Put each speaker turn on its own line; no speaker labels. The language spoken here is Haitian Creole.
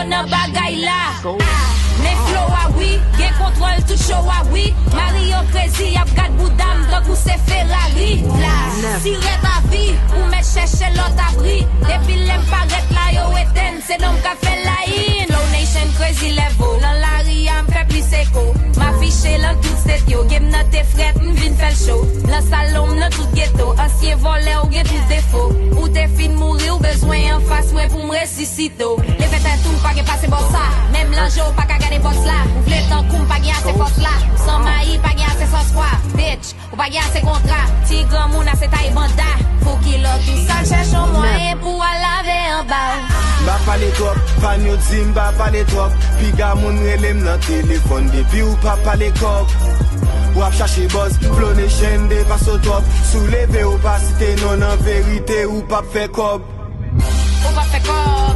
yo nan bagay la. Mais flow a oui, gen contrôle tout show a oui. Mario crazy ap gade boudam, donc ou c'est Ferrari. Si ret a vie, ou met chercher l'autre abri. Depuis l'aime paraît là yo eten, c'est donc qu'a fait la in. Flow Nation crazy level, dans la ria m'fait plus écho. M'afficher dans tout set yo, game nan te fret, m'vin fait le show. Dans salon nan tout ghetto, ancien voleur ou gen tout défaut. Ou te fin mourir ou besoin en face, ouais pour m'ressusciter. Les fêtes tout, pas gen passe bon ça. Même l'ange pas qu'à gagner boss là. Ou vle tan koum, pas gen assez force là. Sans maï, pas gen assez sans froid. Bitch, ou pas gen assez contrat. Ti grand moun a se taille banda. Faut qu'il a tout ça, cherche un moyen pour laver en bas.
Ba pale trop, fan yo dim ba pale trop. Pi ga moun relem nan téléphone depuis ou pas pale kop. Ou ap chache boss, Flow Nation dépasse au top. Souleve ou pas cité non en vérité ou pas fait cob.
Ou pas fait cob,